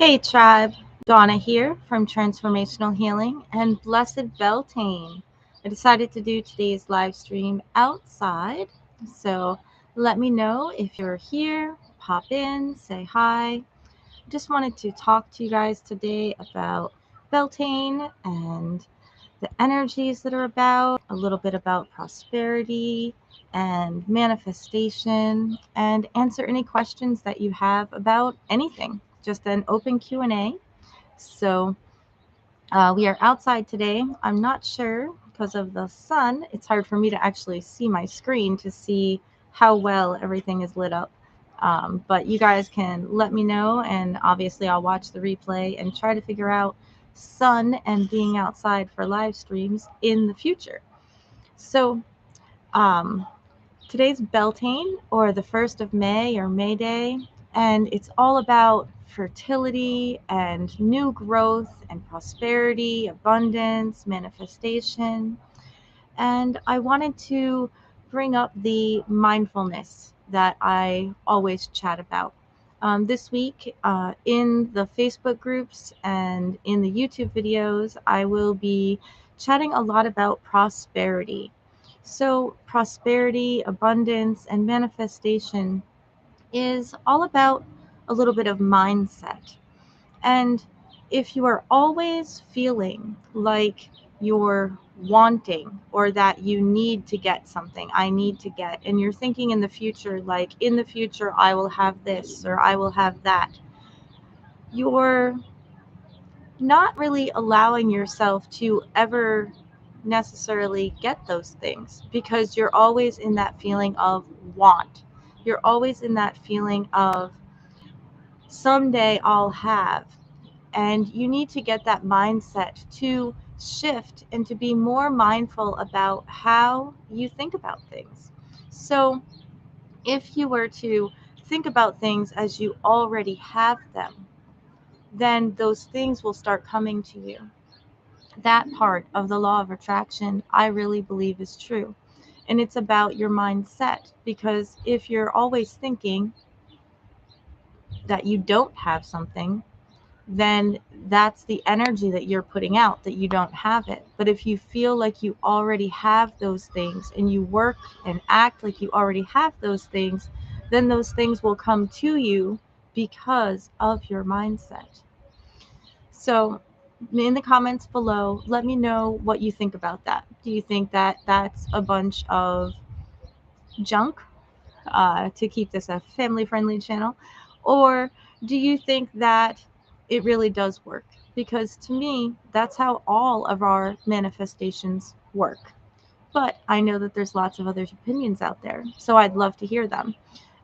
Hey tribe, Dawna here from Transformational Healing and Blessed Beltane. I decided to do today's live stream outside, so let me know if you're here, pop in, say hi. Just wanted to talk to you guys today about Beltane and the energies that are about, a little bit about prosperity and manifestation, and answer any questions that you have about anything. Just an open Q&A. So we are outside today. I'm not sure because of the sun. It's hard for me to actually see my screen to see how well everything is lit up. But you guys can let me know, and obviously I'll watch the replay and try to figure out sun and being outside for live streams in the future. So um, today's Beltane, or the 1st of May, or May Day, and it's all about fertility and new growth and prosperity, abundance, manifestation. And I wanted to bring up the mindfulness that I always chat about. This week, in the Facebook groups and in the YouTube videos, I will be chatting a lot about prosperity. So, prosperity, abundance, and manifestation is all about a little bit of mindset. And if you are always feeling like you're wanting or that you need to get something, I need to get, and you're thinking in the future, like in the future, I will have this or I will have that, you're not really allowing yourself to ever necessarily get those things because you're always in that feeling of want. You're always in that feeling of someday I'll have. And you need to get that mindset to shift and to be more mindful about how you think about things. So, if you were to think about things as you already have them, then those things will start coming to you. That part of the law of attraction, I really believe, is true. And it's about your mindset, because if you're always thinking that you don't have something, then that's the energy that you're putting out, that you don't have it. But if you feel like you already have those things and you work and act like you already have those things, then those things will come to you because of your mindset. So, in the comments below, let me know what you think about that. Do you think that that's a bunch of junk, to keep this a family friendly channel? Or do you think that it really does work? Because to me, that's how all of our manifestations work. But I know that there's lots of other opinions out there, so I'd love to hear them.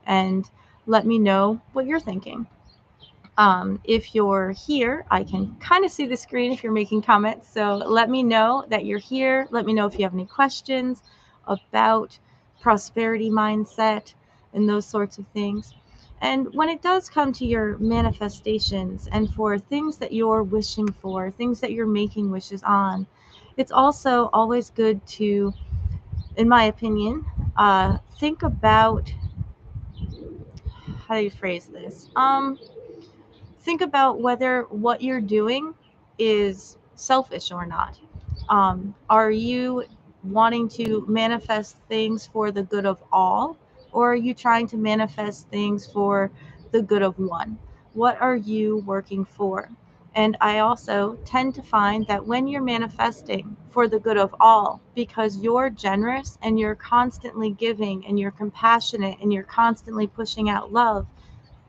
And let me know what you're thinking. If you're here, I can kind of see the screen if you're making comments. So let me know that you're here. Let me know if you have any questions about prosperity mindset and those sorts of things. And when it does come to your manifestations and for things that you're wishing for, things that you're making wishes on, it's also always good to, in my opinion, think about, how do you phrase this? Think about whether what you're doing is selfish or not. Are you wanting to manifest things for the good of all, or are you trying to manifest things for the good of one? What are you working for? And I also tend to find that when you're manifesting for the good of all, because you're generous and you're constantly giving and you're compassionate and you're constantly pushing out love,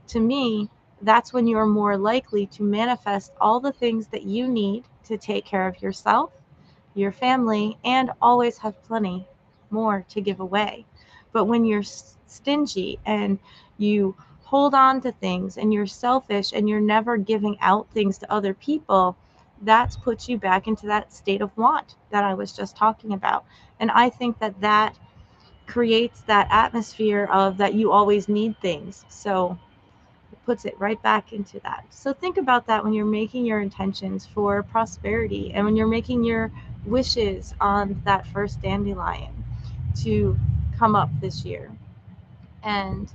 to me, that's when you're more likely to manifest all the things that you need to take care of yourself, your family, and always have plenty more to give away. But when you're stingy and you hold on to things and you're selfish and you're never giving out things to other people, that's puts you back into that state of want that I was just talking about. And I think that that creates that atmosphere of that you always need things. So puts it right back into that. So think about that when you're making your intentions for prosperity and when you're making your wishes on that first dandelion to come up this year. And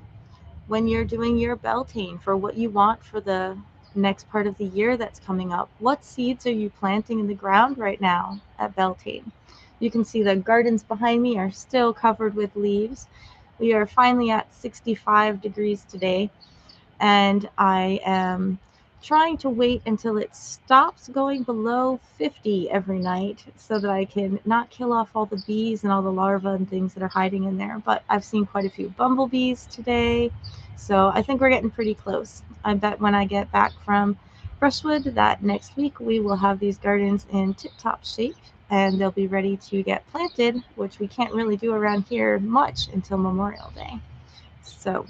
when you're doing your Beltane for what you want for the next part of the year that's coming up. What seeds are you planting in the ground right now at Beltane? You can see the gardens behind me are still covered with leaves. We are finally at 65 degrees today, and I am trying to wait until it stops going below 50 every night so that I can not kill off all the bees and all the larvae and things that are hiding in there. But I've seen quite a few bumblebees today, so I think we're getting pretty close. I bet when I get back from Brushwood that next week we will have these gardens in tip-top shape and they'll be ready to get planted, which we can't really do around here much until Memorial Day. So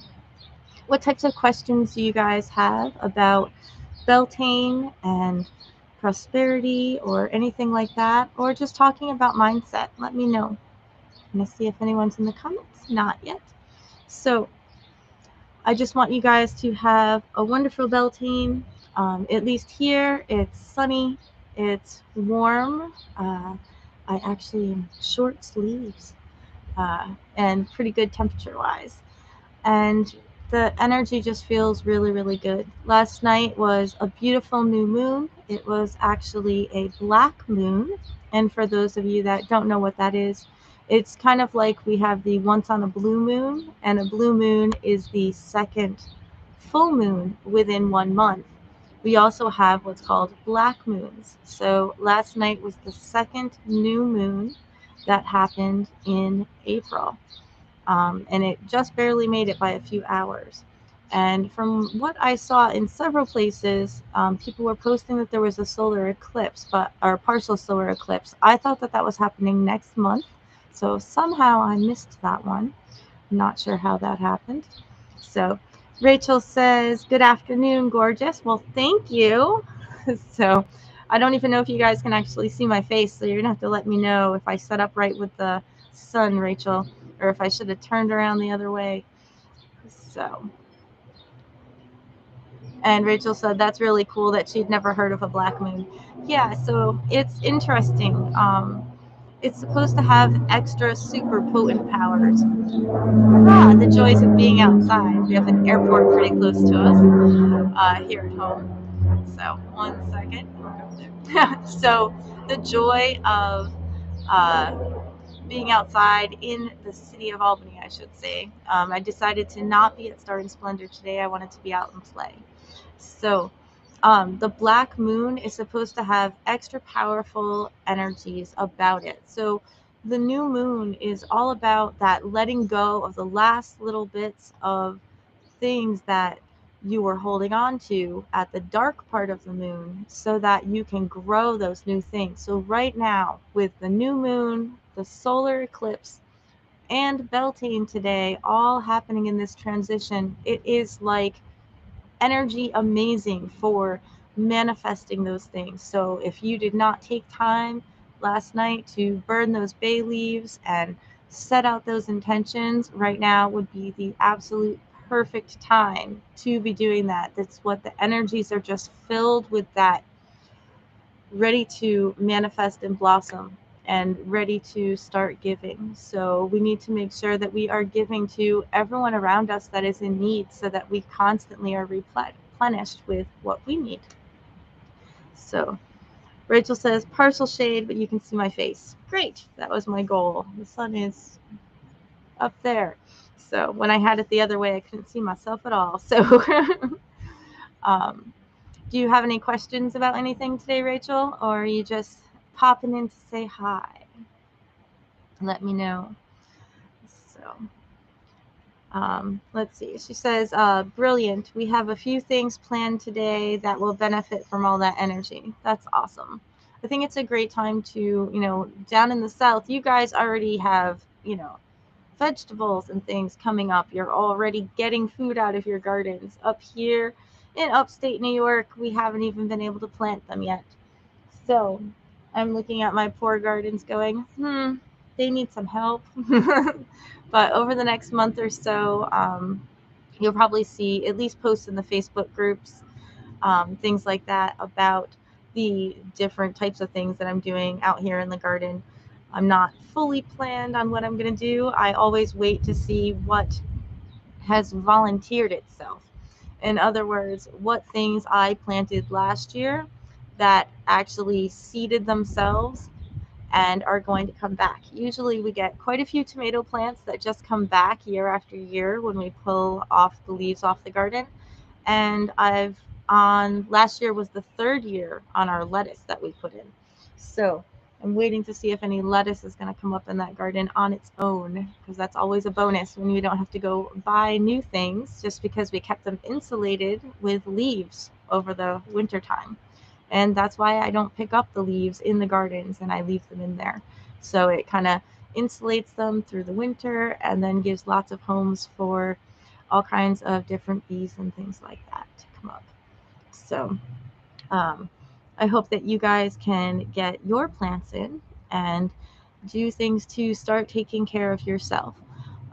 what types of questions do you guys have about Beltane and prosperity or anything like that, or just talking about mindset? Let me know. I'm going to see if anyone's in the comments. Not yet. So I just want you guys to have a wonderful Beltane. At least here, it's sunny, it's warm. I actually am short sleeves and pretty good temperature-wise. And the energy just feels really, really good. Last night was a beautiful new moon. It was actually a black moon. And for those of you that don't know what that is, it's kind of like we have the once on a blue moon, and a blue moon is the second full moon within 1 month. We also have what's called black moons. So last night was the second new moon that happened in April. And it just barely made it by a few hours. And from what I saw in several places, people were posting that there was a solar eclipse, or partial solar eclipse. I thought that was happening next month, so somehow I missed that one. I'm not sure how that happened. So Rachel says, "Good afternoon, gorgeous." Well, thank you. So I don't even know if you guys can actually see my face, so you're gonna have to let me know if I set up right with the sun, Rachel, or if I should have turned around the other way. So, and Rachel said that's really cool that she'd never heard of a black moon. Yeah, so it's interesting. It's supposed to have extra super potent powers. The joys of being outside. We have an airport pretty close to us here at home. So, 1 second. So, the joy of being outside in the city of Albany, I should say. I decided to not be at Star and Splendor today. I wanted to be out and play. So the black moon is supposed to have extra powerful energies about it. So the new moon is all about that letting go of the last little bits of things that you were holding on to at the dark part of the moon so that you can grow those new things. So right now, with the new moon, the solar eclipse, and Beltane today all happening in this transition, it is like energy amazing for manifesting those things. So if you did not take time last night to burn those bay leaves and set out those intentions, right now would be the absolute perfect time to be doing that. That's what the energies are, just filled with that, ready to manifest and blossom and ready to start giving. So we need to make sure that we are giving to everyone around us that is in need so that we constantly are replenished with what we need. So Rachel says partial shade, but you can see my face. Great. That was my goal. The sun is up there. So when I had it the other way, I couldn't see myself at all. So do you have any questions about anything today, Rachel? Or are you just popping in to say hi? Let me know. So let's see. She says, brilliant. We have a few things planned today that will benefit from all that energy. That's awesome. I think it's a great time to, down in the South, you guys already have, vegetables and things coming up. You're already getting food out of your gardens. Up here in upstate New York, we haven't even been able to plant them yet. So I'm looking at my poor gardens going, they need some help. But over the next month or so, you'll probably see at least posts in the Facebook groups, things like that, about the different types of things that I'm doing out here in the garden. I'm not fully planned on what I'm going to do. I always wait to see what has volunteered itself. In other words, what things I planted last year that actually seeded themselves and are going to come back. Usually we get quite a few tomato plants that just come back year after year when we pull off the leaves off the garden. And I've on last year was the third year on our lettuce that we put in. So I'm waiting to see if any lettuce is going to come up in that garden on its own, because that's always a bonus when we don't have to go buy new things just because we kept them insulated with leaves over the winter time. And that's why I don't pick up the leaves in the gardens and I leave them in there. So it kind of insulates them through the winter and then gives lots of homes for all kinds of different bees and things like that to come up. So um, I hope that you guys can get your plants in and do things to start taking care of yourself.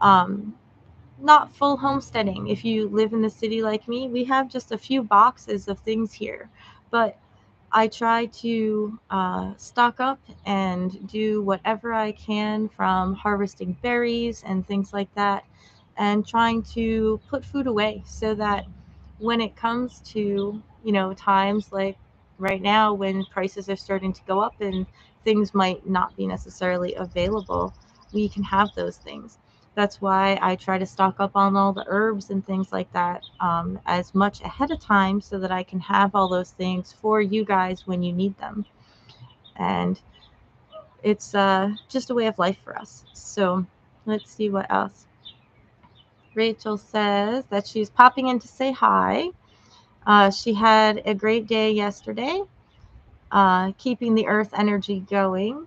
Um, Not full homesteading. If you live in the city like me, we have just a few boxes of things here. But I try to stock up and do whatever I can, from harvesting berries and things like that, and trying to put food away so that when it comes to, times like right now when prices are starting to go up and things might not be necessarily available, we can have those things. That's why I try to stock up on all the herbs and things like that as much ahead of time so that I can have all those things for you guys when you need them. And it's just a way of life for us. So let's see what else. Rachel says that she's popping in to say hi. She had a great day yesterday, keeping the earth energy going.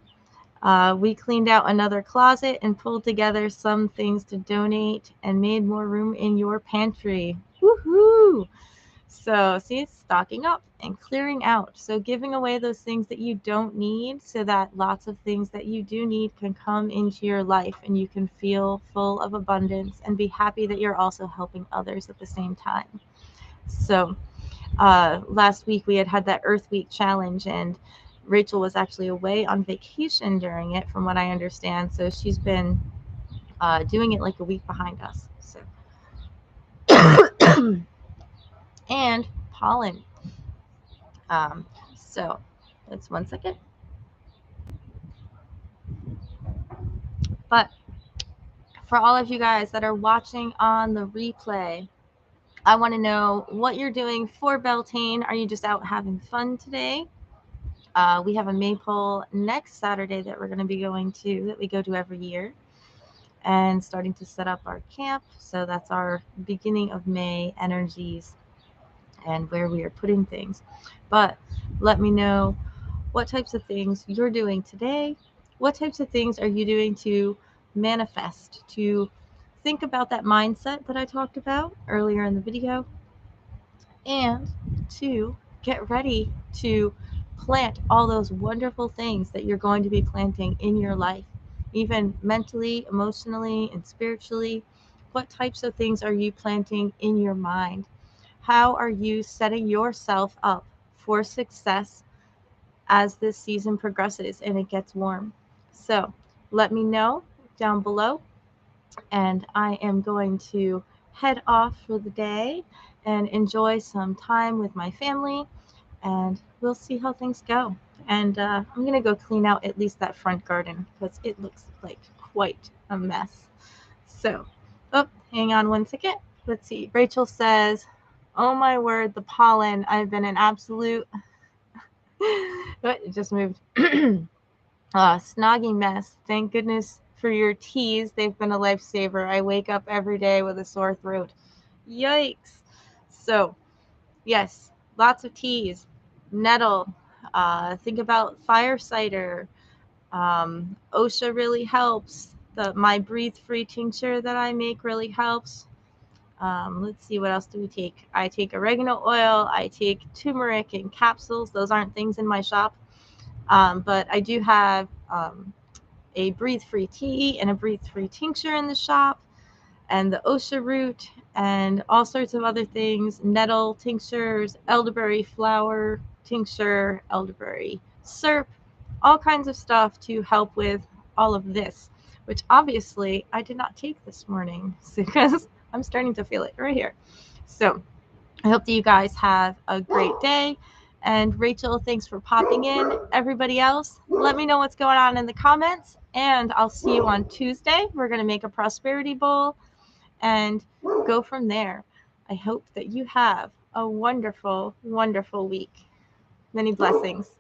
We cleaned out another closet and pulled together some things to donate and made more room in your pantry. Woohoo! So, see, it's stocking up and clearing out. So, giving away those things that you don't need so that lots of things that you do need can come into your life and you can feel full of abundance and be happy that you're also helping others at the same time. So, last week we had that Earth Week challenge, and Rachel was actually away on vacation during it, from what I understand. So she's been doing it like a week behind us. So, and pollen. So that's 1 second. But for all of you guys that are watching on the replay, I want to know what you're doing for Beltane. Are you just out having fun today? We have a maypole next Saturday that we're going to be going to, that we go to every year, and starting to set up our camp. So that's our beginning of May energies and where we are putting things. But let me know what types of things you're doing today. What types of things are you doing to manifest, to think about that mindset that I talked about earlier in the video, and to get ready to plant all those wonderful things that you're going to be planting in your life, even mentally, emotionally, and spiritually. What types of things are you planting in your mind? How are you setting yourself up for success as this season progresses and it gets warm? So let me know down below, and I am going to head off for the day and enjoy some time with my family, and we'll see how things go. And I'm going to go clean out at least that front garden because it looks like quite a mess. So, oh, hang on 1 second. Let's see. Rachel says, oh my word, the pollen. I've been an absolute, it just moved. Snoggy mess. Thank goodness for your teas. They've been a lifesaver. I wake up every day with a sore throat. Yikes. So, yes, lots of teas. Nettle. Think about fire cider. OSHA really helps. My breathe free tincture that I make really helps. Let's see, what else do we take? I take oregano oil. I take turmeric in capsules. Those aren't things in my shop. But I do have a breathe-free tea and a breathe-free tincture in the shop, and the OSHA root, and all sorts of other things, nettle tinctures, elderberry flower tincture, elderberry syrup, all kinds of stuff to help with all of this, which obviously I did not take this morning because I'm starting to feel it right here. So I hope that you guys have a great day. And Rachel, thanks for popping in. Everybody else, let me know what's going on in the comments. And I'll see you on Tuesday. We're going to make a prosperity bowl and go from there. I hope that you have a wonderful, wonderful week. Many blessings.